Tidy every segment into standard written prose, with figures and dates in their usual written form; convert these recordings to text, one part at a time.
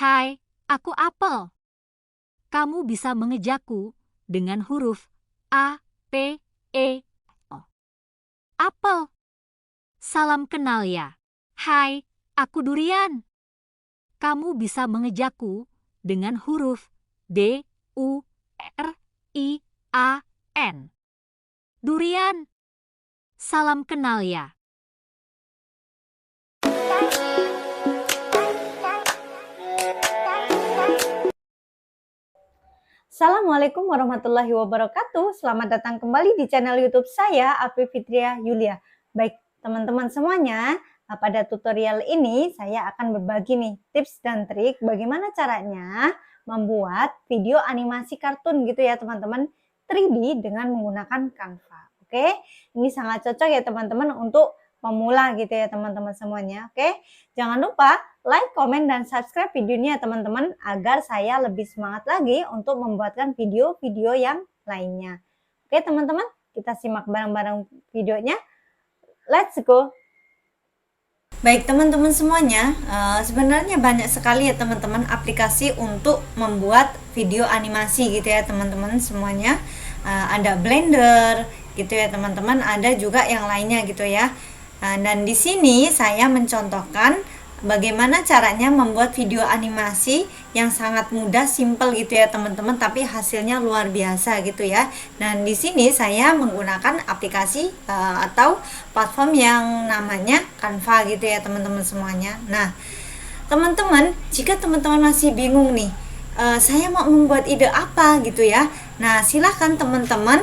Hai, aku Apel. Kamu bisa mengejakku dengan huruf A, P, E, O. Apel. Salam kenal ya. Hai, aku Durian. Kamu bisa mengejakku dengan huruf D, U, R, I, A, N. Durian. Salam kenal ya. Assalamualaikum warahmatullahi wabarakatuh. Selamat datang kembali di channel YouTube saya, Afi Fitria Yulia. Baik, teman-teman semuanya, pada tutorial ini saya akan berbagi nih tips dan trik bagaimana caranya membuat video animasi kartun gitu ya teman-teman, 3D dengan menggunakan Canva. Oke, ini sangat cocok ya teman-teman untuk pemula gitu ya teman-teman semuanya. Oke, jangan lupa like, komen, dan subscribe videonya teman-teman agar saya lebih semangat lagi untuk membuatkan video-video yang lainnya. Oke teman-teman, kita simak bareng-bareng videonya. Let's go! Baik teman-teman semuanya, sebenarnya banyak sekali ya teman-teman aplikasi untuk membuat video animasi gitu ya teman-teman semuanya. Ada Blender gitu ya teman-teman, ada juga yang lainnya gitu ya. Dan di sini saya mencontohkan bagaimana caranya membuat video animasi yang sangat mudah, simple gitu ya teman-teman, tapi hasilnya luar biasa gitu ya. Dan di sini saya menggunakan aplikasi atau platform yang namanya Canva gitu ya teman-teman semuanya. Nah, teman-teman, jika teman-teman masih bingung nih, saya mau membuat ide apa gitu ya. Nah, silahkan teman-teman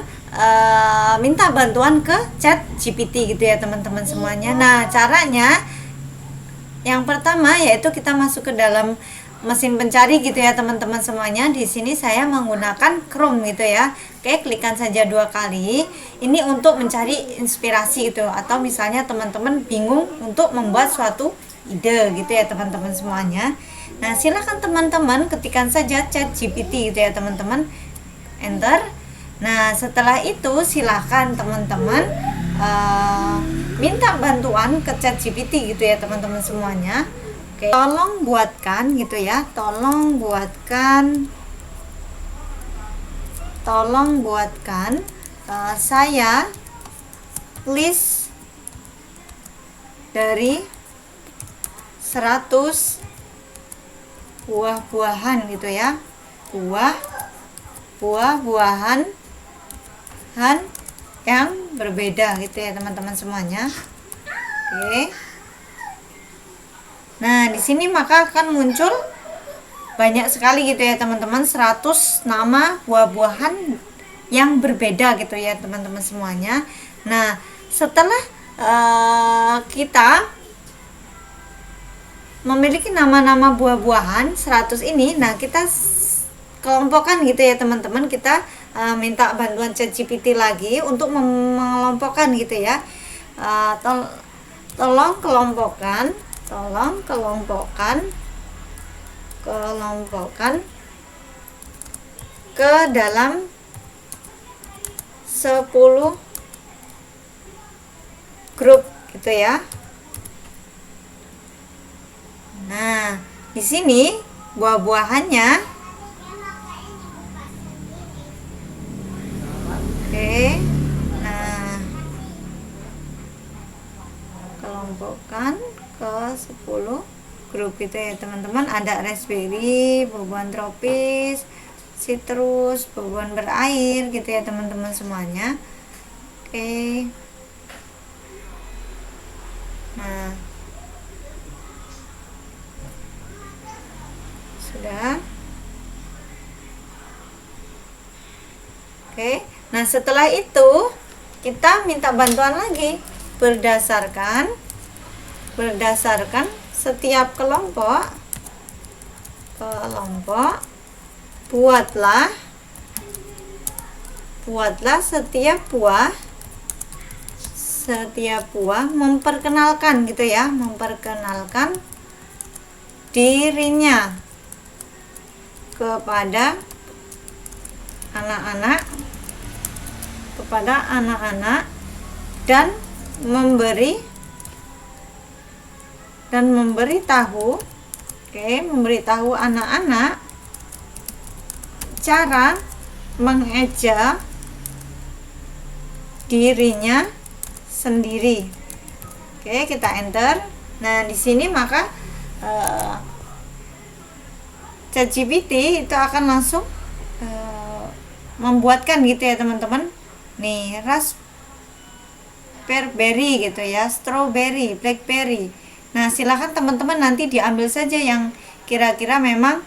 minta bantuan ke ChatGPT gitu ya teman-teman semuanya. Nah, caranya yang pertama yaitu kita masuk ke dalam mesin pencari gitu ya teman-teman semuanya. Di sini saya menggunakan Chrome gitu ya. Oke, klikkan saja 2 kali. Ini untuk mencari inspirasi gitu, atau misalnya teman-teman bingung untuk membuat suatu ide gitu ya teman-teman semuanya. Nah, silakan teman-teman ketikkan saja ChatGPT gitu ya teman-teman. Enter. Nah, setelah itu silakan teman-teman minta bantuan ke ChatGPT gitu ya teman-teman semuanya. Oke, tolong buatkan gitu ya, tolong buatkan saya list dari 100 buah-buahan gitu ya, buah-buahan yang berbeda gitu ya teman-teman semuanya. Oke. Nah, di sini maka akan muncul banyak sekali gitu ya teman-teman, 100 nama buah-buahan yang berbeda gitu ya teman-teman semuanya. Nah, setelah kita memiliki nama-nama buah-buahan 100 ini, nah kita kelompokkan gitu ya teman-teman. Kita minta bantuan ChatGPT lagi untuk mengelompokkan gitu ya. Tolong kelompokkan ke dalam 10 grup gitu ya. Nah, di sini buah-buahannya. Oke, nah kelompokkan ke 10 grup gitu ya teman-teman. Ada raspberry, buah-buahan tropis, citrus, buah-buahan berair gitu ya teman-teman semuanya. Oke, nah sudah. Oke, nah setelah itu kita minta bantuan lagi berdasarkan setiap kelompok buatlah setiap buah memperkenalkan gitu ya, memperkenalkan dirinya kepada anak-anak dan memberitahu Oke, memberitahu anak-anak cara mengeja dirinya sendiri. Oke, kita enter. Nah, di sini maka ChatGPT itu akan langsung membuatkan gitu ya teman-teman. Nih, raspberry gitu ya, strawberry, blackberry. Nah, silakan teman-teman nanti diambil saja yang kira-kira memang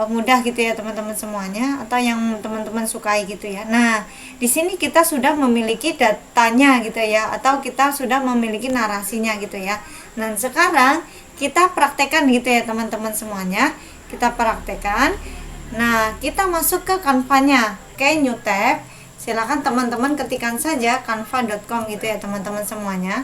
mudah gitu ya teman-teman semuanya, atau yang teman-teman sukai gitu ya. Nah, di sini kita sudah memiliki datanya gitu ya, atau kita sudah memiliki narasinya gitu ya. Nah, sekarang kita praktekkan gitu ya teman-teman semuanya. Kita praktekkan. Nah, kita masuk ke Canva-nya. Oke, new tab. Silakan teman-teman ketikkan saja canva.com gitu ya teman-teman semuanya.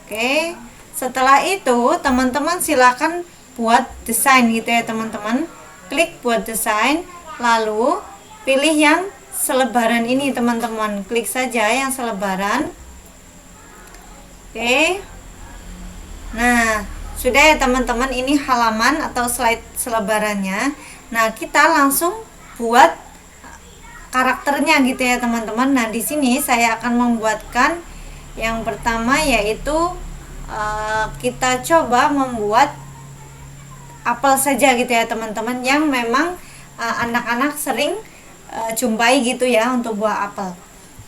Oke. Setelah itu teman-teman silakan buat desain gitu ya teman-teman. Klik buat desain, lalu pilih yang selebaran ini teman-teman. Klik saja yang selebaran. Oke. Nah, sudah ya teman-teman, ini halaman atau slide selebarannya. Nah, kita langsung buat karakternya gitu ya teman-teman. Nah, di sini saya akan membuatkan yang pertama, yaitu kita coba membuat apel saja gitu ya teman-teman, yang memang anak-anak sering jumpai gitu ya untuk buah apel.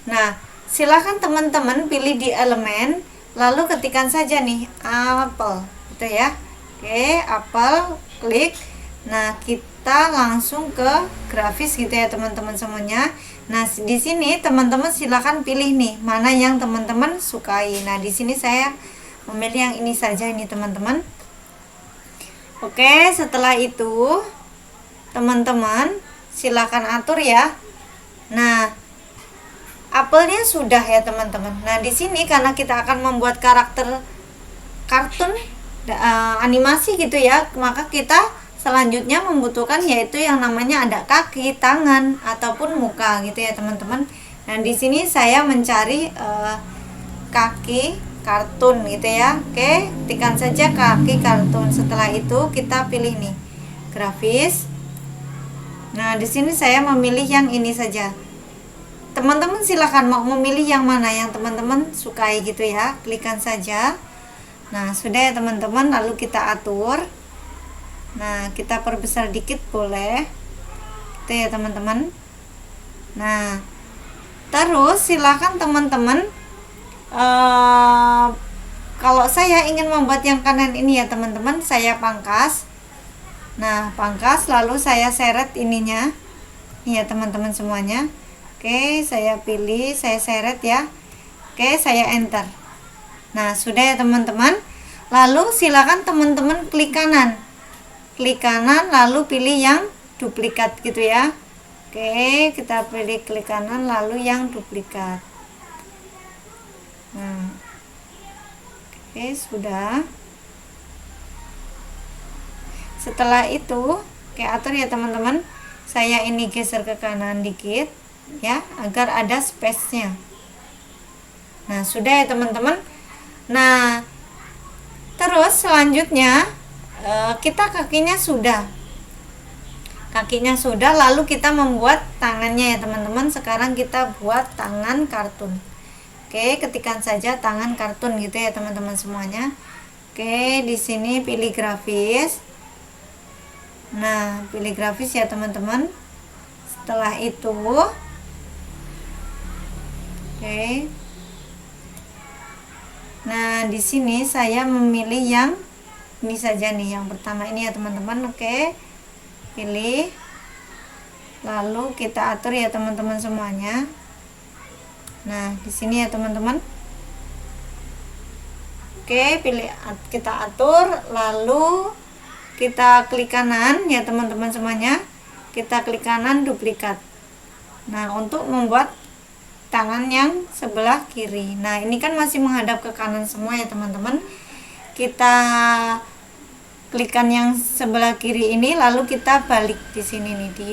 Nah, silakan teman-teman pilih di elemen, lalu ketikkan saja nih apel gitu ya. Oke, apel, klik. Nah, kita langsung ke grafis gitu ya teman-teman semuanya. Nah, di sini teman-teman silakan pilih nih mana yang teman-teman sukai. Nah, di sini saya memilih yang ini saja ini teman-teman. Oke, setelah itu teman-teman silakan atur ya. Nah, apelnya sudah ya teman-teman. Nah, di sini karena kita akan membuat karakter kartun animasi gitu ya, maka kita selanjutnya membutuhkan yaitu yang namanya ada kaki, tangan ataupun muka gitu ya teman-teman. Nah, di sini saya mencari kaki kartun gitu ya. Oke, ketikkan saja kaki kartun. Setelah itu kita pilih nih grafis. Nah, di sini saya memilih yang ini saja. Teman-teman silahkan mau memilih yang mana yang teman-teman sukai gitu ya. Klikkan saja. Nah, sudah ya teman-teman, lalu kita atur. Nah, kita perbesar dikit boleh. Gitu ya teman-teman. Nah, terus silahkan teman-teman kalau saya ingin membuat yang kanan ini ya teman-teman, saya pangkas. Nah, pangkas lalu saya seret ininya. Ini ya teman-teman semuanya. Oke, saya pilih, saya seret ya. Oke, saya enter. Nah, sudah ya teman-teman. Lalu silakan teman-teman klik kanan. Klik kanan lalu pilih yang duplikat gitu ya. Oke, kita pilih klik kanan lalu yang duplikat. Nah, oke, sudah. Setelah itu, atur ya teman-teman. Saya ini geser ke kanan dikit ya, agar ada space-nya. Nah, sudah ya teman-teman. Nah, terus selanjutnya kita kakinya sudah. Kakinya sudah, lalu kita membuat tangannya ya teman-teman. Sekarang kita buat tangan kartun. Oke, ketikkan saja tangan kartun gitu ya teman-teman semuanya. Oke, di sini pilih grafis. Nah, pilih grafis ya teman-teman. Setelah itu, oke. Nah, di sini saya memilih yang ini saja nih, yang pertama ini ya teman-teman. Oke, pilih. Lalu kita atur ya teman-teman semuanya. Nah, di sini ya teman-teman. Oke, pilih, kita atur, lalu kita klik kanan ya teman-teman semuanya. Kita klik kanan duplikat. Nah, untuk membuat tangan yang sebelah kiri. Nah, ini kan masih menghadap ke kanan semua ya teman-teman. Kita klikkan yang sebelah kiri ini, lalu kita balik di sini nih, di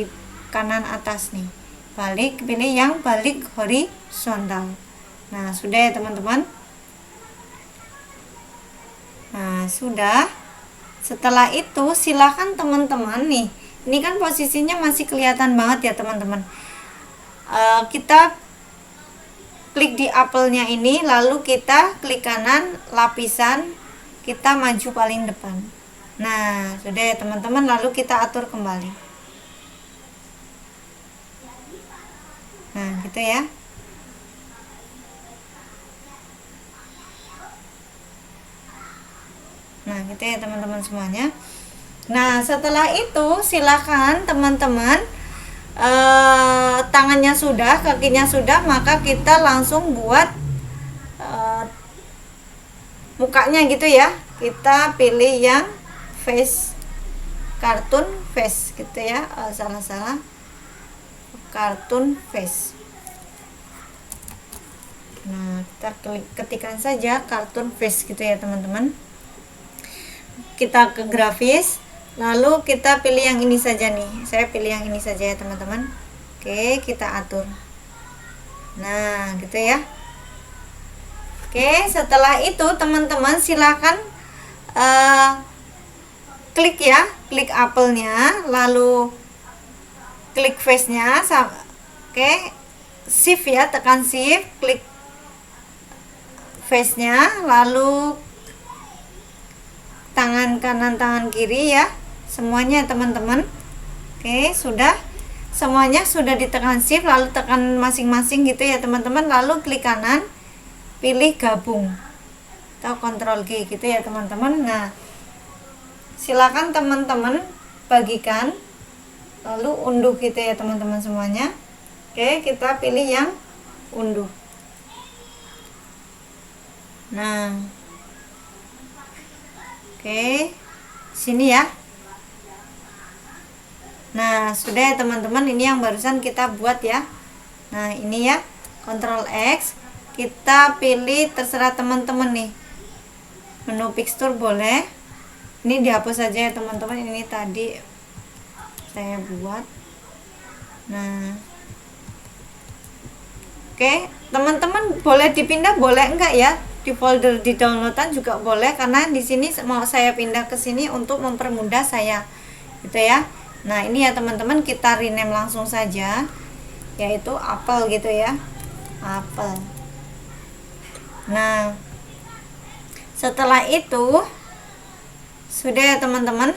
kanan atas nih. Balik, pilih yang balik horizontal. Nah, sudah ya teman-teman. Nah, sudah. Setelah itu silakan teman-teman nih, ini kan posisinya masih kelihatan banget ya teman-teman. Kita klik di apelnya ini, lalu kita klik kanan lapisan, kita maju paling depan. Nah sudah ya teman-teman, lalu kita atur kembali. Nah gitu ya. Nah gitu ya teman-teman semuanya. Nah setelah itu silakan teman-teman, tangannya sudah, kakinya sudah, maka kita langsung buat mukanya gitu ya. Kita pilih yang face, kartun face gitu ya. Salah kartun face. Nah kita ketikkan saja kartun face gitu ya teman-teman. Kita ke grafis, lalu kita pilih yang ini saja nih. Saya pilih yang ini saja ya teman-teman. Oke, kita atur. Nah gitu ya. Oke, setelah itu teman-teman silakan klik ya, klik apelnya, lalu klik face nya. Oke, shift ya, tekan shift, klik face nya, lalu tangan kanan tangan kiri ya, semuanya teman-teman. Oke, sudah semuanya sudah ditekan shift, lalu tekan masing-masing gitu ya teman-teman, lalu klik kanan, pilih gabung atau kontrol G gitu ya teman-teman. Nah silakan teman-teman bagikan, lalu unduh gitu ya teman-teman semuanya. Oke, kita pilih yang unduh. Nah oke, sini ya. Nah sudah ya teman-teman, ini yang barusan kita buat ya. Nah ini ya, Ctrl X, kita pilih terserah teman-teman nih, menu picture boleh, ini dihapus saja ya teman-teman, ini tadi saya buat. Nah oke, teman-teman boleh dipindah boleh enggak ya, di folder di downloadan juga boleh, karena di sini mau saya pindah ke sini untuk mempermudah saya gitu ya. Nah ini ya teman-teman, kita rename langsung saja, yaitu apel gitu ya, apel. Nah setelah itu sudah ya teman-teman,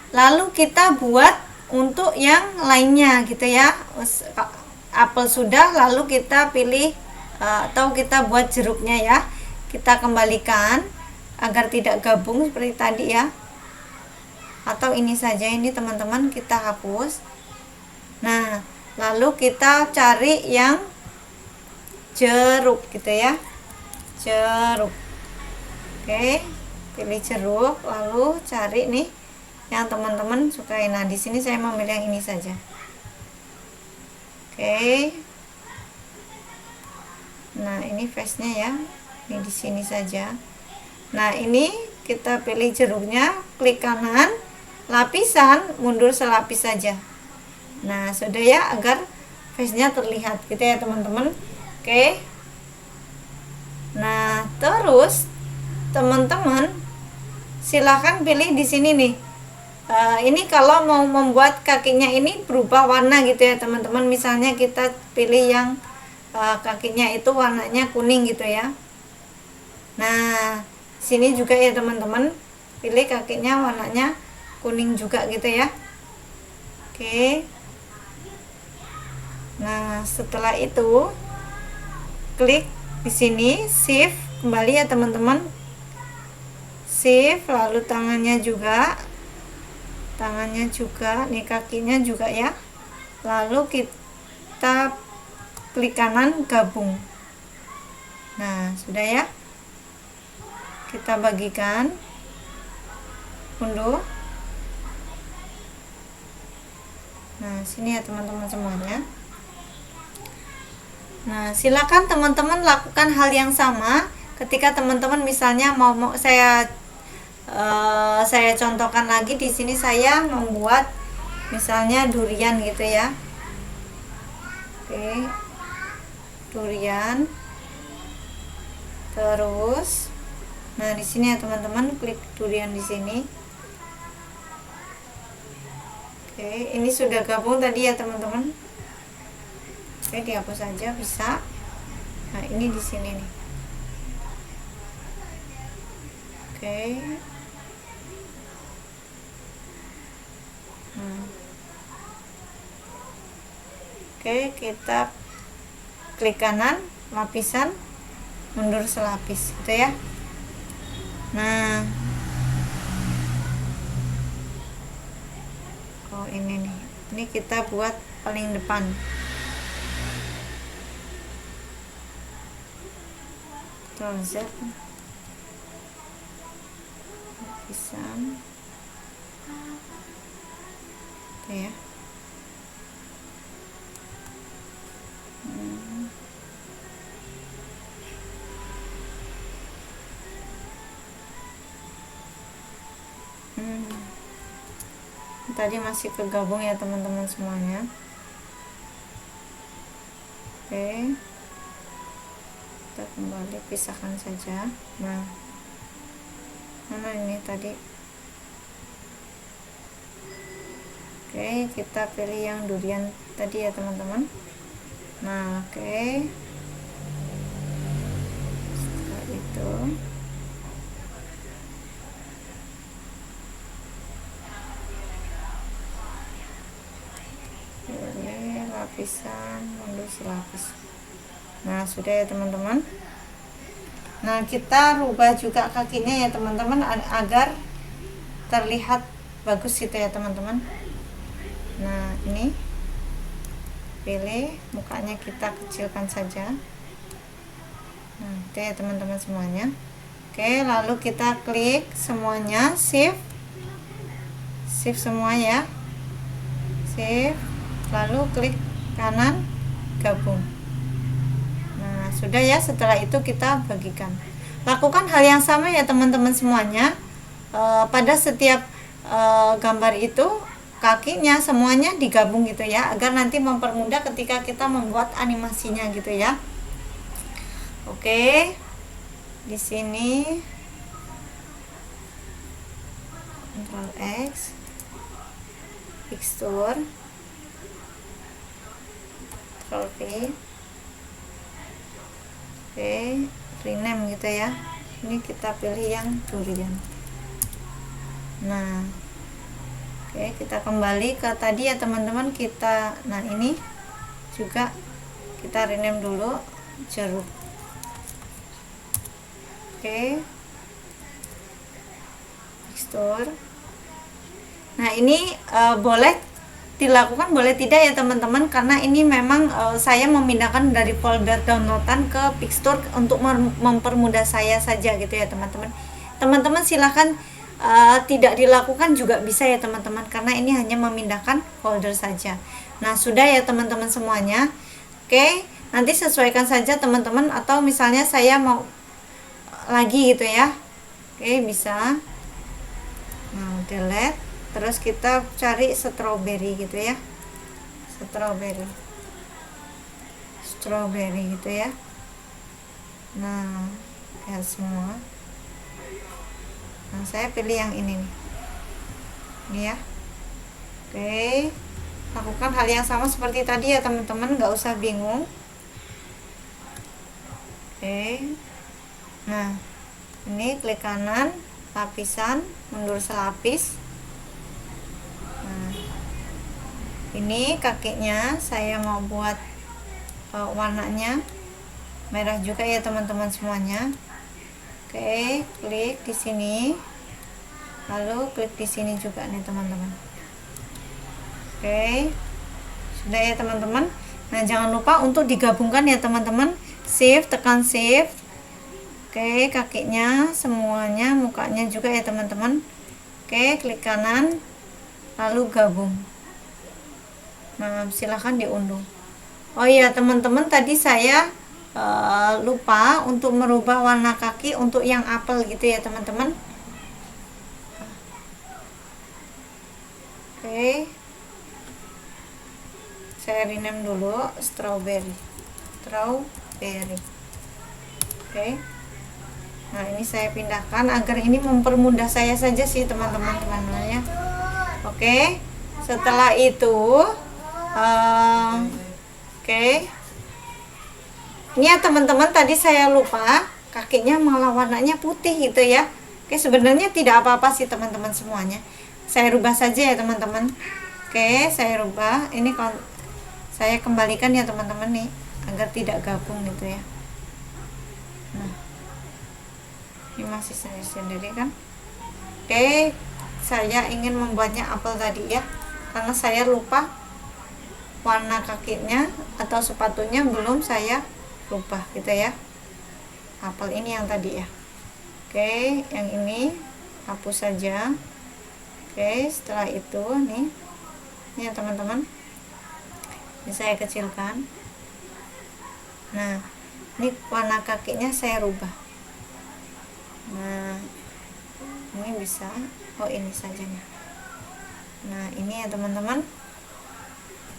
lalu kita buat untuk yang lainnya gitu ya. Apel sudah, lalu kita pilih atau kita buat jeruknya ya, kita kembalikan agar tidak gabung seperti tadi ya, atau ini saja, ini teman-teman kita hapus. Nah lalu kita cari yang jeruk gitu ya, jeruk. Oke, pilih jeruk, lalu cari nih yang teman-teman sukai. Nah di sini saya memilih yang ini saja. Oke, nah ini face nya ya, ini di sini saja. Nah ini kita pilih jeruknya, klik kanan lapisan, mundur selapis saja. Nah sudah ya, agar face nya terlihat gitu ya teman-teman. Oke, nah terus teman-teman silahkan pilih di sini nih. Ini kalau mau membuat kakinya ini berubah warna gitu ya teman-teman, misalnya kita pilih yang kakinya itu warnanya kuning gitu ya. Nah sini juga ya teman-teman, pilih kakinya warnanya kuning juga gitu ya. Oke, nah setelah itu klik di sini, shift kembali ya teman-teman, shift, lalu tangannya juga nih, kakinya juga ya, lalu kita klik kanan gabung. Nah sudah ya, kita bagikan, unduh. Nah sini ya teman-teman semuanya. Nah silakan teman-teman lakukan hal yang sama ketika teman-teman misalnya mau saya contohkan lagi di sini, saya membuat misalnya durian gitu ya. Oke, durian. Terus nah di sini ya teman-teman, klik durian di sini. Oke, ini sudah gabung tadi ya teman-teman. Oke, dihapus saja bisa. Nah, ini di sini nih. Oke. Oke, kita klik kanan, lapisan, mundur selapis gitu ya. Nah, oh ini nih, ini kita buat paling depan. Ctrl Z, lapisan, oke ya. Tadi masih kegabung ya teman-teman semuanya. Oke, kita kembali pisahkan saja. Nah, mana ini tadi? Oke, kita pilih yang durian tadi ya teman-teman. Nah, oke, setelah itu lapisan, mundur selapis. Nah, sudah ya teman-teman. Nah, kita rubah juga kakinya ya teman-teman agar terlihat bagus gitu ya teman-teman. Nah, ini pilih mukanya, kita kecilkan saja. Nah, itu ya teman-teman semuanya. Oke, lalu kita klik semuanya, shift semua ya, shift, lalu klik kanan, gabung. Nah, sudah ya. Setelah itu kita bagikan. Lakukan hal yang sama ya teman-teman semuanya. Pada setiap gambar itu kakinya semuanya digabung gitu ya, agar nanti mempermudah ketika kita membuat animasinya gitu ya. Oke, di sini Ctrl X, pixture, Ctrl V. Oke, rename gitu ya. Ini kita pilih yang durian. Nah, oke, kita kembali ke tadi ya teman-teman. Nah ini juga kita rename dulu, jeruk. Oke, pixture. Nah ini boleh dilakukan, boleh tidak ya teman-teman, karena ini memang saya memindahkan dari folder downloadan ke pixture untuk mempermudah saya saja gitu ya teman-teman. Teman-teman silahkan tidak dilakukan juga bisa ya teman-teman, karena ini hanya memindahkan folder saja. Nah, sudah ya teman-teman semuanya. Oke, nanti sesuaikan saja teman-teman, atau misalnya saya mau lagi gitu ya. Oke, bisa. Nah, delete, terus kita cari strawberry gitu ya. Strawberry gitu ya. Nah, ya semua. Nah, saya pilih yang ini nih. Ini ya. Oke, lakukan hal yang sama seperti tadi ya teman-teman, nggak usah bingung. Oke, nah ini klik kanan, lapisan, mundur selapis. Nah, ini kakinya saya mau buat warnanya merah juga ya teman-teman semuanya. Oke, klik di sini, lalu klik di sini juga nih teman-teman. Oke, sudah ya teman-teman. Nah, jangan lupa untuk digabungkan ya teman-teman. Shift, tekan shift. Oke, kakinya semuanya, mukanya juga ya teman-teman. Oke, klik kanan, lalu gabung. Nah, silahkan diunduh. Oh iya teman-teman, tadi saya lupa untuk merubah warna kaki untuk yang apel gitu ya teman-teman. Oke, saya rename dulu strawberry. Oke, nah ini saya pindahkan agar ini mempermudah saya saja sih teman-teman ya. Oke, Setelah itu oke. Ini ya teman-teman, tadi saya lupa kakinya malah warnanya putih gitu ya. Oke, sebenarnya tidak apa-apa sih teman-teman semuanya. Saya rubah saja ya teman-teman. Oke, saya rubah. Ini saya kembalikan ya teman-teman nih, agar tidak gabung gitu ya. Nah, ini masih saya sendiri kan. Oke, saya ingin membuatnya apel tadi ya, karena saya lupa warna kakinya atau sepatunya belum saya rubah gitu ya. Apel ini yang tadi ya. Oke, yang ini hapus saja. Oke, setelah itu nih ya teman-teman, ini saya kecilkan. Nah, ini warna kakinya saya rubah. Nah, ini bisa, ini saja nih. Nah, ini ya teman-teman,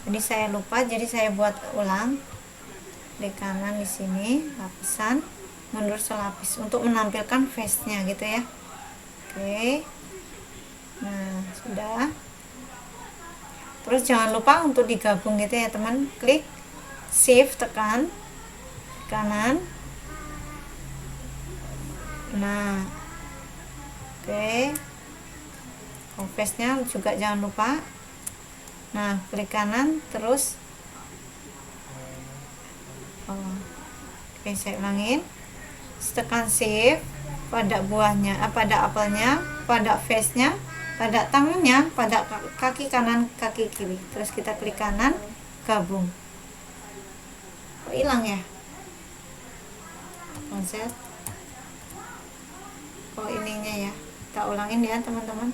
jadi saya lupa, jadi saya buat ulang di kanan di sini lapisan, mundur selapis untuk menampilkan face nya gitu ya. Oke, nah sudah. Terus jangan lupa untuk digabung gitu ya teman, klik shift, tekan kanan. Nah, oke, face nya juga jangan lupa. Nah, klik kanan terus. Oke, saya ulangin. Tekan shift pada buahnya, pada apelnya, pada face nya, pada tangannya, pada kaki kanan, kaki kiri. Terus kita klik kanan, gabung. Kok hilang ya? Konsep. Ininya ya. Kita ulangin ya teman-teman.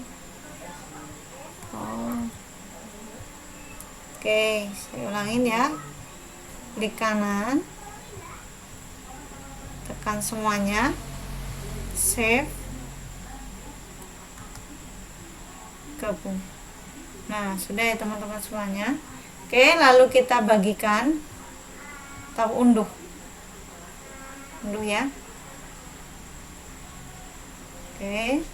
Oke, saya ulangin ya. Klik kanan, tekan semuanya, save, gabung. Nah, sudah ya teman-teman semuanya. Oke, lalu kita bagikan atau unduh ya. Oke,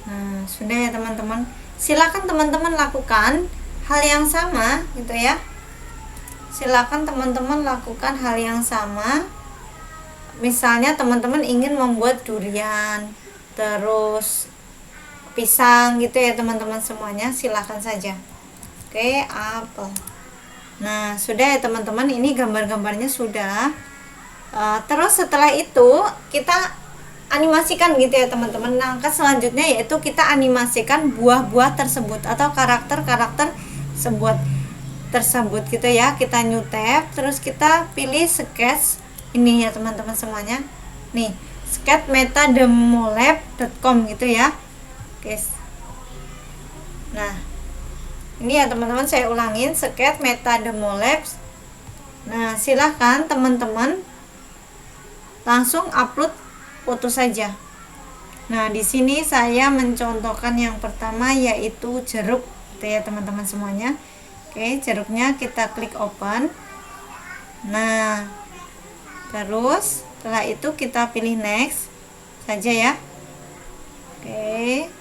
nah sudah ya teman-teman. Silakan teman-teman lakukan hal yang sama gitu ya. Silakan teman-teman lakukan hal yang sama. Misalnya teman-teman ingin membuat durian, terus pisang gitu ya teman-teman semuanya, silakan saja. Oke, apel. Nah, sudah ya teman-teman, ini gambar-gambarnya sudah. Terus setelah itu kita animasikan gitu ya teman-teman. Langkah selanjutnya yaitu kita animasikan buah-buah tersebut atau karakter-karakter tersebut gitu ya. Kita new tab, terus kita pilih sketch ini ya teman-teman semuanya. Nih, sketchmetademolab.com gitu ya. Guys. Nah, ini ya teman-teman, saya ulangin, sketchmetademolab. Nah, silahkan teman-teman langsung upload foto saja. Nah, di sini saya mencontohkan yang pertama yaitu jeruk gitu ya teman-teman semuanya. Oke, jeruknya kita klik open. Nah, terus setelah itu kita pilih next saja ya. Oke.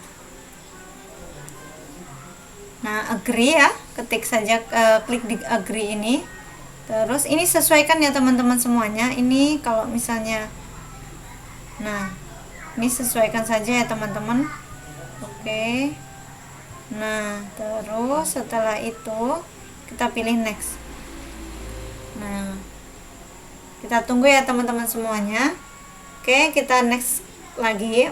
Nah, agree ya, ketik saja, klik di agree ini. Terus ini sesuaikan ya teman-teman semuanya. Ini kalau misalnya, nah ini sesuaikan saja ya teman-teman. Oke. Nah, terus setelah itu kita pilih next. Nah, kita tunggu ya teman-teman semuanya. Oke, kita next lagi.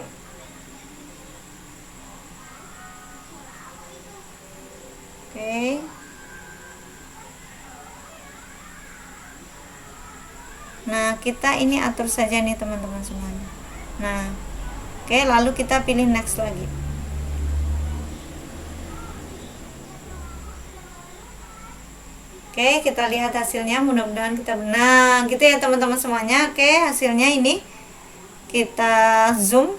Oke. Nah, kita ini atur saja nih teman-teman semuanya. Nah, oke, lalu kita pilih next lagi. Oke, kita lihat hasilnya, mudah-mudahan kita benar gitu ya teman-teman semuanya. Oke, hasilnya ini kita zoom.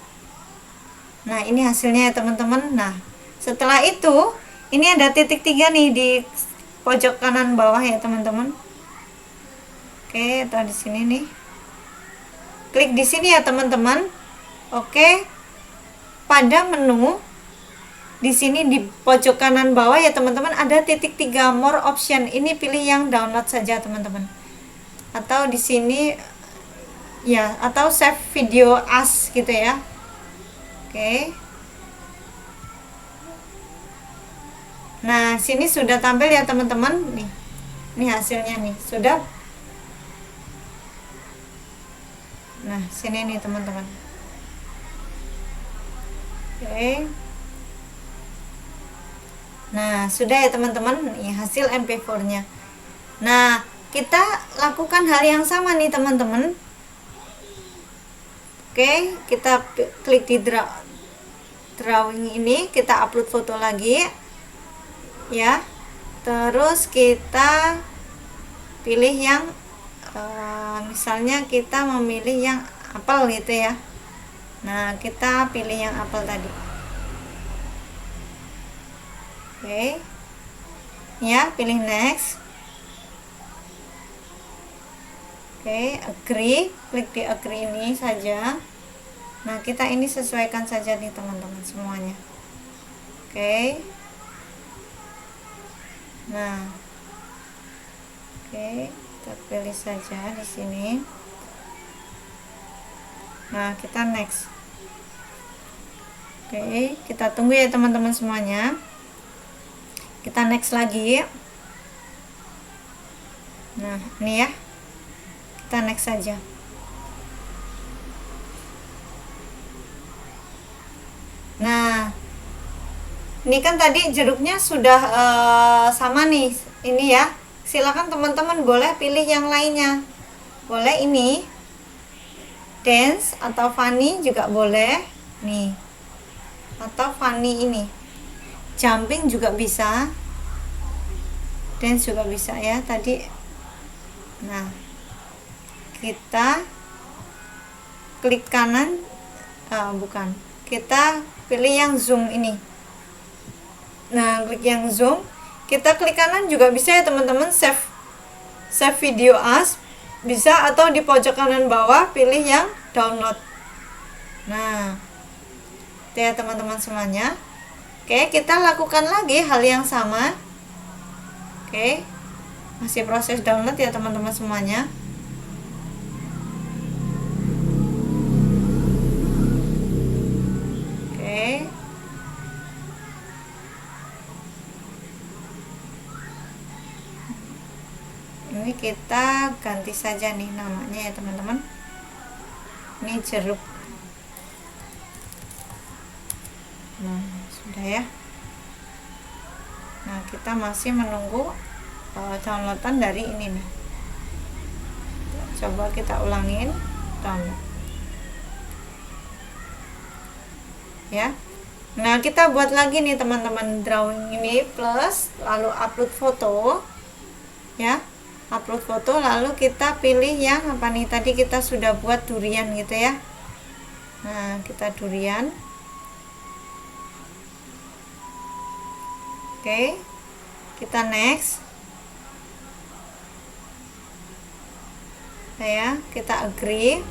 Nah, ini hasilnya ya teman-teman. Nah, setelah itu ini ada titik 3 nih di pojok kanan bawah ya teman-teman. Oke, atau di sini nih. Klik di sini ya teman-teman. Oke. Pada menu di sini di pojok kanan bawah ya teman-teman ada titik 3 more option. Ini pilih yang download saja teman-teman. Atau di sini ya, atau save video as gitu ya. Oke. Nah, sini sudah tampil ya teman-teman. Nih. Ini hasilnya nih, sudah. Nah, sini nih teman-teman. Oke. Nah, sudah ya teman-teman, nih hasil MP4-nya. Nah, kita lakukan hal yang sama nih teman-teman. Oke, kita klik di drawing ini, kita upload foto lagi. Ya. Terus kita pilih yang misalnya kita memilih yang apel gitu ya. Nah, kita pilih yang apel tadi. Oke. Ya, pilih next. Oke, agree, klik di agree ini saja. Nah, kita ini sesuaikan saja nih teman-teman semuanya. Oke. Nah. Oke, kita pilih saja di sini. Nah, kita next. Oke, kita tunggu ya teman-teman semuanya. Kita next lagi. Nah, ini ya. Kita next saja. Nah, ini kan tadi jeruknya sudah sama nih. Ini ya. Silakan teman-teman boleh pilih yang lainnya. Boleh ini. Dance atau funny juga boleh. Nih. Atau funny ini. Jumping juga bisa. Dance juga bisa ya tadi. Nah, kita klik kanan, bukan, kita pilih yang zoom ini. Nah, klik yang zoom, kita klik kanan juga bisa ya teman-teman, save video as bisa, atau di pojok kanan bawah pilih yang download. Nah, itu ya teman-teman semuanya. Oke, kita lakukan lagi hal yang sama. Oke, masih proses download ya teman-teman semuanya. Ini kita ganti saja nih namanya ya teman-teman. Ini jeruk. Nah, sudah ya. Nah, kita masih menunggu downloadan dari ini nih. Coba kita ulangin download. Ya. Nah, kita buat lagi nih teman-teman, drawing ini plus lalu upload foto. Ya. Upload foto, lalu kita pilih yang apa nih, tadi kita sudah buat durian gitu ya. Nah, kita durian. Oke, kita next ya, kita agree.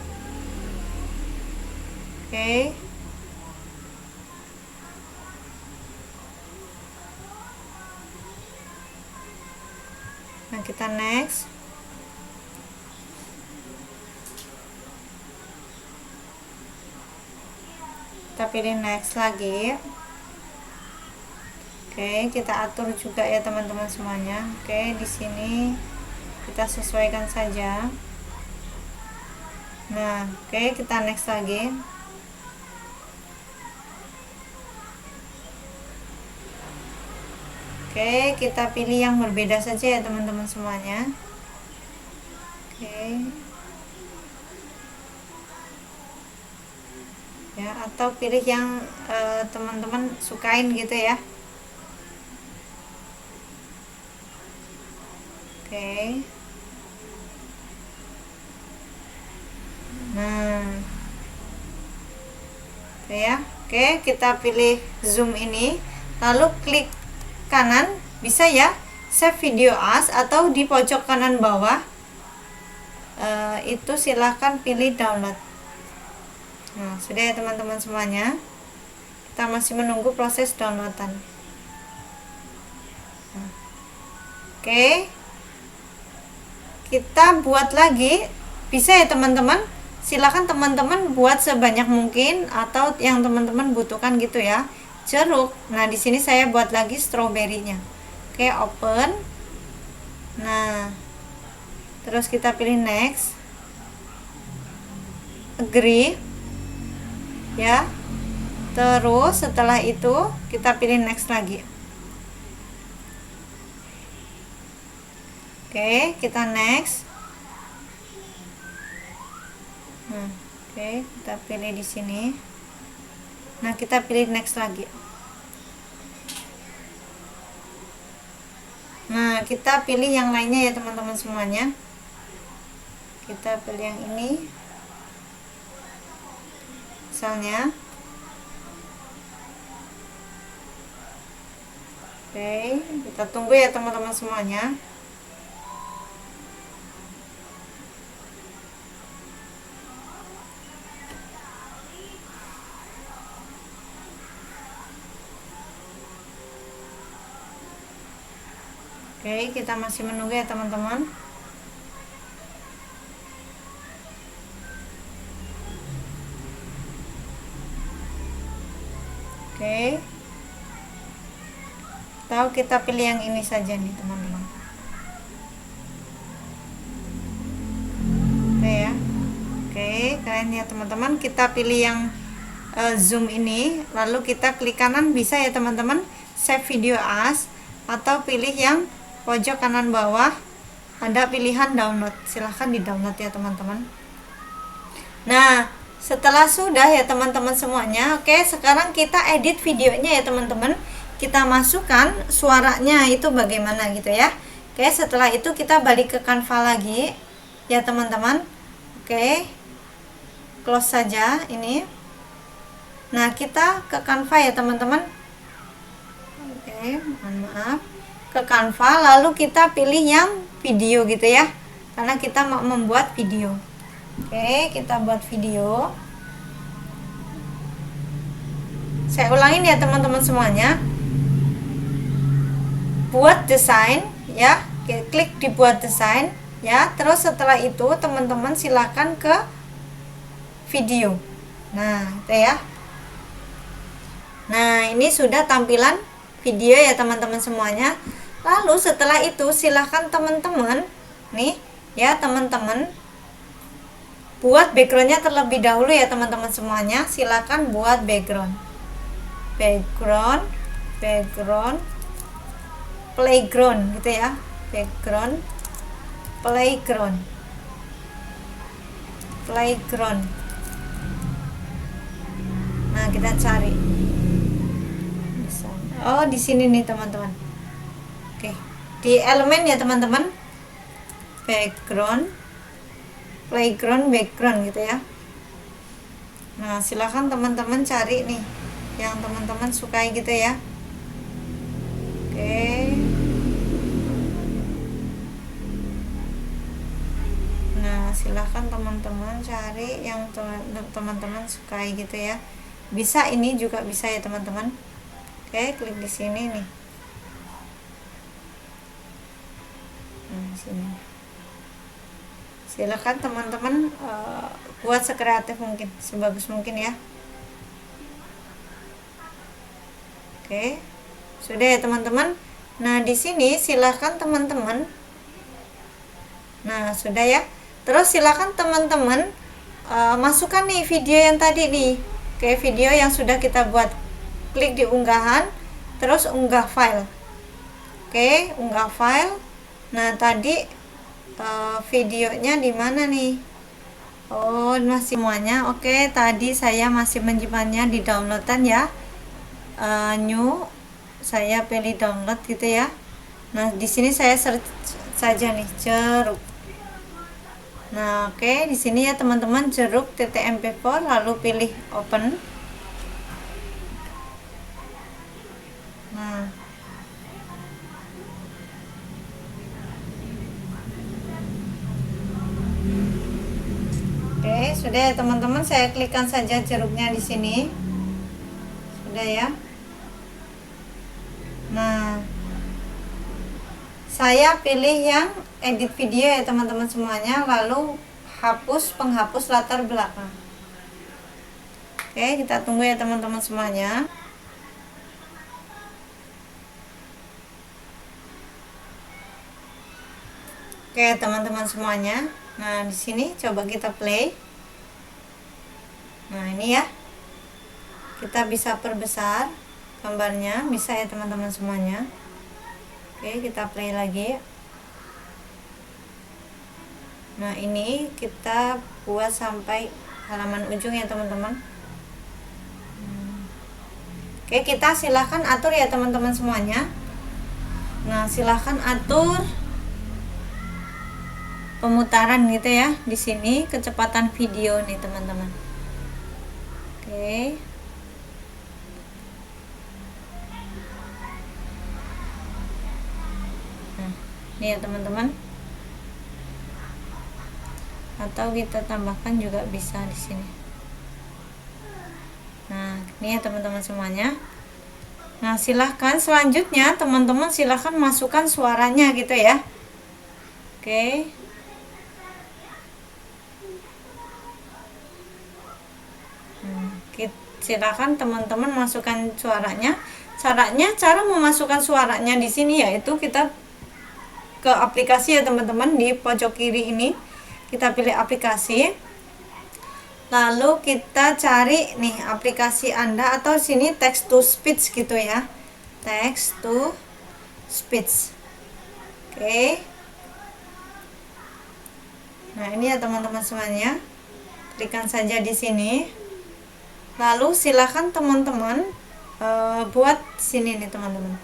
Oke, nah kita next. Kita pilih next lagi. Oke, kita atur juga ya teman-teman semuanya. Oke, di sini kita sesuaikan saja. Nah, oke, kita next lagi. Oke, kita pilih yang berbeda saja ya teman-teman semuanya. Oke. Ya, atau pilih yang teman-teman sukain gitu ya. Oke. Nah. Oke ya. Oke, kita pilih zoom ini, lalu klik kanan, bisa ya, save video as, atau di pojok kanan bawah itu silahkan pilih download. Nah, sudah ya teman-teman semuanya. Kita masih menunggu proses downloadan. Oke, kita buat lagi, bisa ya teman-teman. Silakan teman-teman buat sebanyak mungkin atau yang teman-teman butuhkan gitu ya. Jeruk. Nah, di sini saya buat lagi stroberinya. Oke, open. Nah, terus kita pilih next. Agree. Ya. Terus setelah itu kita pilih next lagi. Oke, kita next. Nah, oke, kita pilih di sini. Nah, kita pilih next lagi. Nah, kita pilih yang lainnya ya teman-teman semuanya. Kita pilih yang ini. Misalnya. Oke, kita tunggu ya teman-teman semuanya. Oke, kita masih menunggu ya teman-teman. Oke. Tahu kita pilih yang ini saja nih teman-teman. Oke ya. Oke, kalian ya teman-teman, kita pilih yang zoom ini, lalu kita klik kanan bisa ya teman-teman, save video as, atau pilih yang pojok kanan bawah ada pilihan download, silahkan di download ya teman-teman. Nah, setelah sudah ya teman-teman semuanya, oke, sekarang kita edit videonya ya teman-teman. Kita masukkan suaranya itu bagaimana gitu ya. Oke, setelah itu kita balik ke Canva lagi ya teman-teman. Oke, close saja ini. Nah, kita ke Canva ya teman-teman. Oke, mohon maaf. Ke Canva, lalu kita pilih yang video gitu ya, karena kita mau membuat video. Oke, kita buat video. Saya ulangin ya teman-teman semuanya. Buat desain ya, klik di buat desain ya. Terus setelah itu teman-teman silakan ke video. Nah, itu ya. Nah, ini sudah tampilan video ya teman-teman semuanya. Lalu setelah itu silahkan teman-teman nih ya teman-teman buat backgroundnya terlebih dahulu ya teman-teman semuanya. Silahkan buat background playground gitu ya, background playground. Nah, kita cari. Oh, di sini nih teman-teman. Oke, di elemen ya teman-teman, playground gitu ya. Nah, silahkan teman-teman cari nih yang teman-teman sukai gitu ya. Oke. Nah, silahkan teman-teman cari yang teman-teman sukai gitu ya. Bisa ini juga bisa ya teman-teman. Oke, klik di sini nih. Nah, sini. Silakan teman-teman buat sekreatif mungkin, sebagus mungkin ya. Oke, sudah ya teman-teman. Nah, di sini silakan teman-teman. Nah, sudah ya. Terus silakan teman-teman masukkan nih video yang tadi nih. Oke, video yang sudah kita buat. Klik di unggahan, terus unggah file. Oke, unggah file. Nah, tadi videonya di mana nih? Oh, masih semuanya. Oke, tadi saya masih menyimpannya di downloadan ya. New, saya pilih download gitu ya. Nah, di sini saya search saja nih jeruk. Nah, oke, di sini ya teman-teman, jeruk .mp4, lalu pilih open. Nah, oke, sudah ya teman-teman, saya klikkan saja jeruknya di sini. Udah ya. Nah, saya pilih yang edit video ya teman-teman semuanya, lalu hapus penghapus latar belakang. Oke, kita tunggu ya teman-teman semuanya. Oke teman-teman semuanya, nah di sini coba kita play. Nah ini ya, kita bisa perbesar gambarnya, bisa ya teman-teman semuanya. Oke, kita play lagi. Nah ini kita buat sampai halaman ujung ya teman-teman. Oke, kita silahkan atur ya teman-teman semuanya. Nah silahkan atur pemutaran gitu ya di sini, kecepatan video nih teman-teman. Oke. Nah, ini ya teman-teman. Atau kita tambahkan juga bisa di sini. Nah, ini ya teman-teman semuanya. Nah, silahkan selanjutnya teman-teman silahkan masukkan suaranya gitu ya. Oke. Silahkan teman-teman masukkan suaranya. Cara memasukkan suaranya di sini yaitu kita ke aplikasi ya teman-teman, di pojok kiri ini. Kita pilih aplikasi, lalu kita cari nih aplikasi Anda, atau sini text to speech gitu ya, text to speech. Oke. Nah ini ya teman-teman semuanya, klikkan saja di sini, lalu silakan teman-teman buat sini nih teman-teman.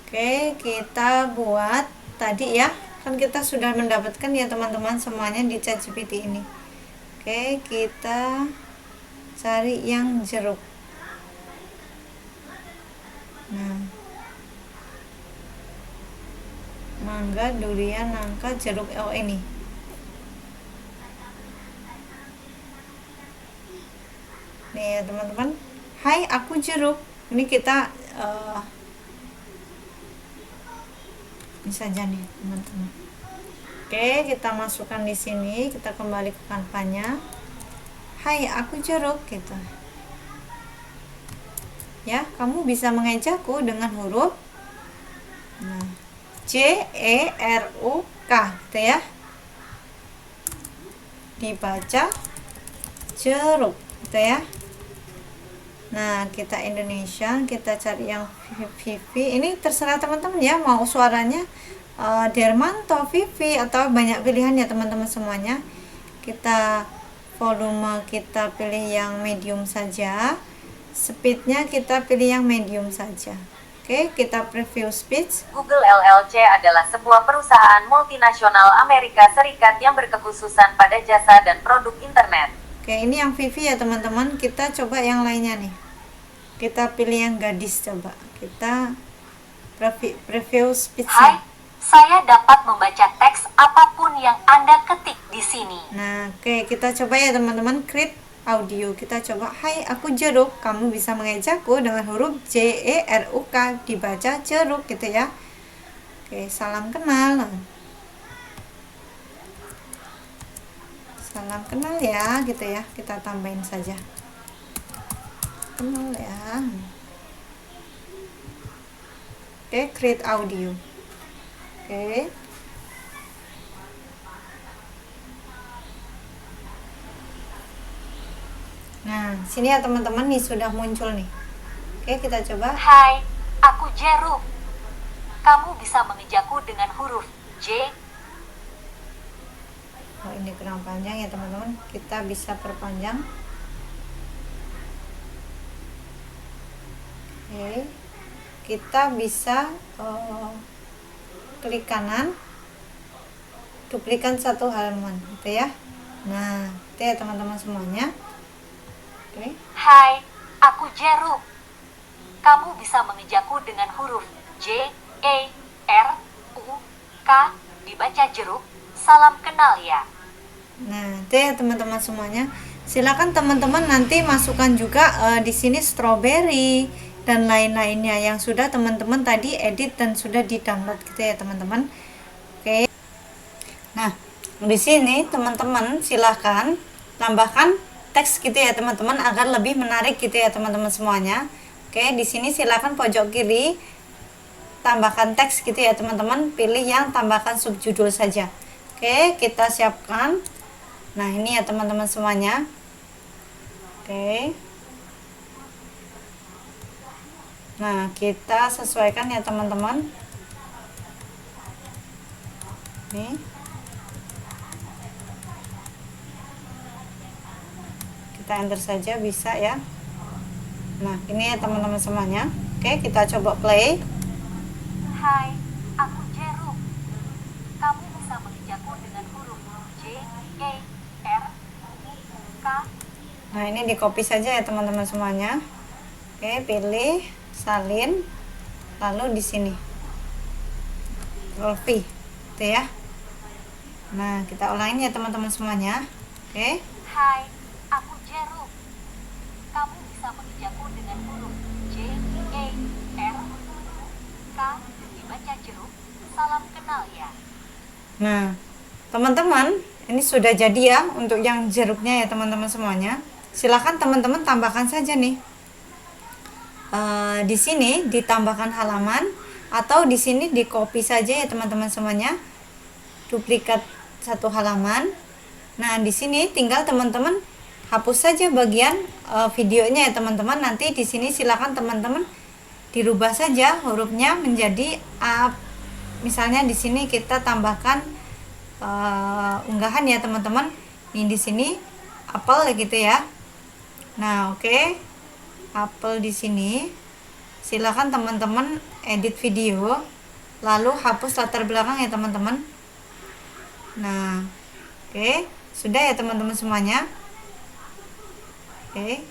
Oke, kita buat tadi ya, kan kita sudah mendapatkan ya teman-teman semuanya di ChatGPT ini. Oke, kita cari yang jeruk. Nah, mangga, durian, nangka, jeruk. Oh ini. Nih ya teman-teman. Hai, aku jeruk. Ini kita ini saja nih teman-teman. Oke, kita masukkan di sini, kita kembali ke kanvanya. Hai, aku jeruk gitu. Ya, kamu bisa mengejaku dengan huruf J E R U K gitu ya. Dibaca jeruk gitu ya. Nah, kita Indonesia, kita cari yang Vivi. Ini terserah teman-teman ya, mau suaranya Dermanto, Vivi, atau banyak pilihan ya teman-teman semuanya. Kita volume kita pilih yang medium saja, speednya kita pilih yang medium saja. Oke, kita preview speech. Google LLC adalah sebuah perusahaan multinasional Amerika Serikat yang berkekhususan pada jasa dan produk internet. Oke, ini yang Vivi ya teman-teman. Kita coba yang lainnya nih. Kita pilih yang gadis coba. Kita preview speech. Hai, saya dapat membaca teks apapun yang Anda ketik di sini. Nah, oke, kita coba ya teman-teman, create audio. Kita coba, hai aku jeruk, kamu bisa mengejaku dengan huruf J E R U K, dibaca jeruk gitu ya. Oke, salam kenal. Salam kenal ya gitu ya, kita tambahin saja kenal ya. Oke, create audio. Oke, nah sini ya teman-teman, nih sudah muncul nih. Oke, kita coba. Hai, aku jeruk. Kamu bisa mengejakku dengan huruf J. Oh, ini kurang panjang ya teman-teman, kita bisa perpanjang. Oke, kita bisa klik kanan, duplikan satu halaman gitu ya. Nah, itu ya teman-teman semuanya. Oke. Hai, aku jeruk. Kamu bisa mengejakku dengan huruf J E R U K, dibaca jeruk. Salam kenal ya. Nah, itu ya teman-teman semuanya. Silakan teman-teman nanti masukkan juga di sini strawberry dan lain-lainnya yang sudah teman-teman tadi edit dan sudah di-download gitu ya teman-teman. Oke. Nah, di sini teman-teman silakan tambahkan teks gitu ya teman-teman agar lebih menarik gitu ya teman-teman semuanya. Oke, di sini silakan pojok kiri tambahkan teks gitu ya teman-teman, pilih yang tambahkan subjudul saja. Oke, kita siapkan. Nah, ini ya teman-teman semuanya. Oke. Nah, kita sesuaikan ya teman-teman. Nih. Kita enter saja bisa ya. Nah, ini ya teman-teman semuanya. Oke, kita coba play. Hai, aku Jeru. Kamu bisa mengejakku dengan huruf J, E, R, K. Nah, ini di copy saja ya teman-teman semuanya. Oke, pilih salin, lalu di sini Ctrl V, gitu ya. Nah, kita ulangin ya teman-teman semuanya. Oke. Hai, aku Jeru. Kamu bisa mengejakku dengan huruf J, E, R, K. Dibaca jeruk. Salam kenal ya. Nah, teman-teman, ini sudah jadi ya untuk yang jeruknya ya teman-teman semuanya. Silahkan teman-teman tambahkan saja nih. Di sini ditambahkan halaman atau di sini di copy saja ya teman-teman semuanya. Duplikat satu halaman. Nah, di sini tinggal teman-teman hapus saja bagian videonya ya teman-teman. Nanti di sini silakan teman-teman dirubah saja hurufnya menjadi A. Misalnya di sini kita tambahkan unggahan ya teman-teman. Ini di sini apel gitu ya. Nah, oke. Apel di sini. Silakan teman-teman edit video lalu hapus latar belakang ya teman-teman. Nah, oke. Sudah ya teman-teman semuanya. Oke.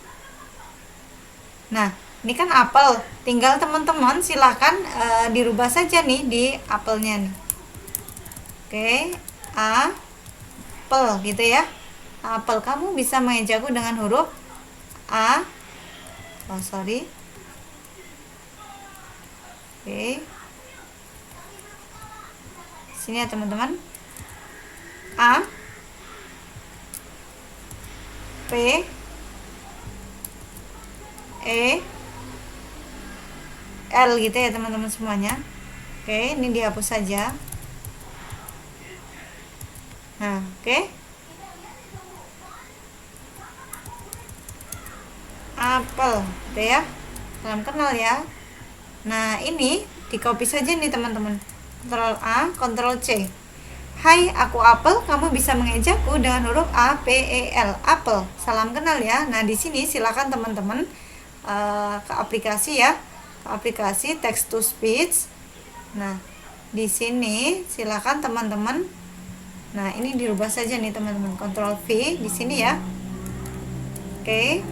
Nah, ini kan apel. Tinggal teman-teman silahkan dirubah saja nih di apelnya nih. Oke, apel gitu ya. Apel, kamu bisa mengejakku dengan huruf A. Oh, sorry. Oke. Sini ya teman-teman. A, P, E, L gitu ya teman-teman semuanya. Oke, ini dihapus saja. Nah, oke. Apel gitu ya. Salam kenal ya. Nah, ini di copy saja nih teman-teman. Ctrl A, Ctrl C. Hai, aku Apel. Kamu bisa mengejakku dengan huruf A, P, E, L. Apel. Salam kenal ya. Nah, di sini silakan teman-teman ke aplikasi ya. Ke aplikasi text to speech. Nah, di sini silakan teman-teman. Nah, ini dirubah saja nih teman-teman. Ctrl V di sini ya. Oke.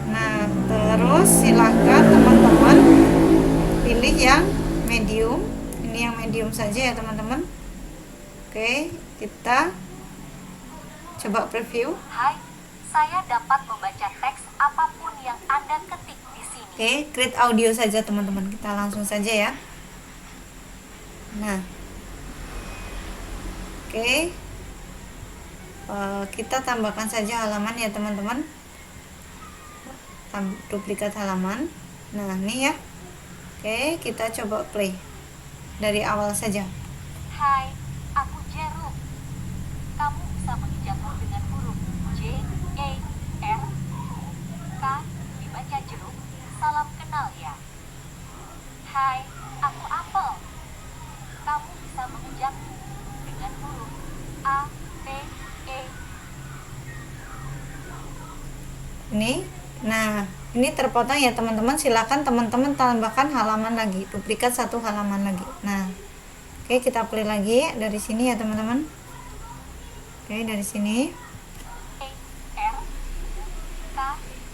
Nah, terus silakan teman-teman pilih yang medium. Ini yang medium saja ya teman-teman. Oke, kita coba preview. Hai, saya dapat membaca teks apapun yang Anda ketik di sini. Oke, create audio saja teman-teman. Kita langsung saja ya. Nah, oke. Kita tambahkan saja halaman ya teman-teman. Duplikat halaman. Nah, ini ya. Oke, kita coba play dari awal saja. Hai, aku Jeru. Kamu bisa mengejakku dengan huruf J, E, R, K. Dibaca jeruk. Salam kenal ya. Hai, aku Apel. Kamu bisa mengejakku dengan huruf A, P, E. Ini. Nah, ini terpotong ya teman-teman. Silakan teman-teman tambahkan halaman lagi, duplikat satu halaman lagi. Nah, oke, kita play lagi dari sini ya teman-teman. Oke, dari sini. E, R, K.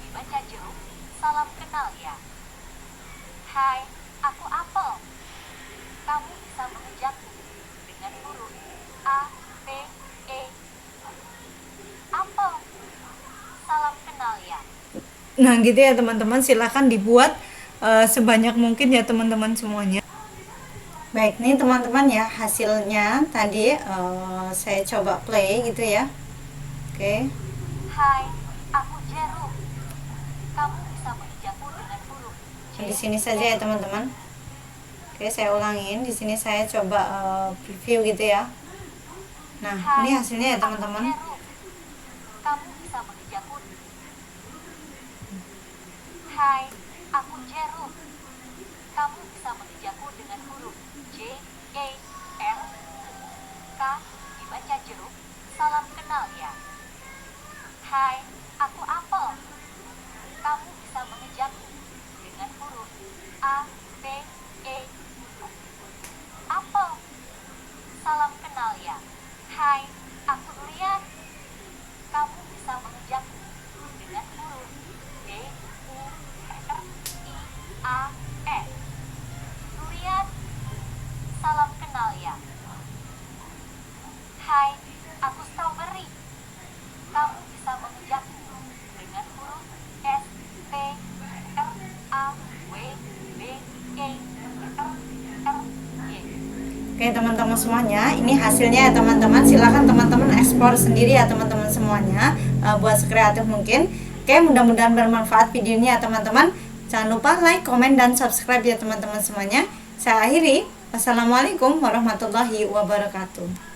Dibaca jeruk. Salam kenal ya. Hai, aku Apel. Kamu bisa mengejakku dengan huruf A, P, E. Apel. Nah gitu ya teman-teman, silahkan dibuat sebanyak mungkin ya teman-teman semuanya. Baik nih teman-teman ya, hasilnya tadi saya coba play gitu ya. Oke. Hai, aku Jeruk. Kamu bisa mengejakku dengan huruf J. Di sini saja ya teman-teman. Oke, saya ulangin. Di sini saya coba preview gitu ya. Nah, Hai, ini hasilnya ya aku teman-teman. Jeruk. Kamu bisa mengejakku. Hai, aku Jeruk. Kamu bisa mengejakku dengan huruf J, E, R, K, dibaca jeruk. Salam kenal ya. Hai, aku Apel. Kamu bisa mengejakku dengan huruf A, P, E, U. Apel. Salam kenal ya. Hai, aku Durian. Kamu bisa mengejakku dengan huruf D, U, R, I, A, N. Durian. Salam kenal ya. Hai, aku Strawberry. Kamu bisa mengejakku dengan huruf S, T, R, A, W, B, E, R, R, Y. Oke teman-teman semuanya, ini hasilnya ya teman-teman. Silahkan teman-teman ekspor sendiri ya teman-teman semuanya, buat sekreatif mungkin. Oke, mudah-mudahan bermanfaat videonya ya teman-teman. Jangan lupa like, komen, dan subscribe ya teman-teman semuanya. Saya akhiri. Wassalamualaikum warahmatullahi wabarakatuh.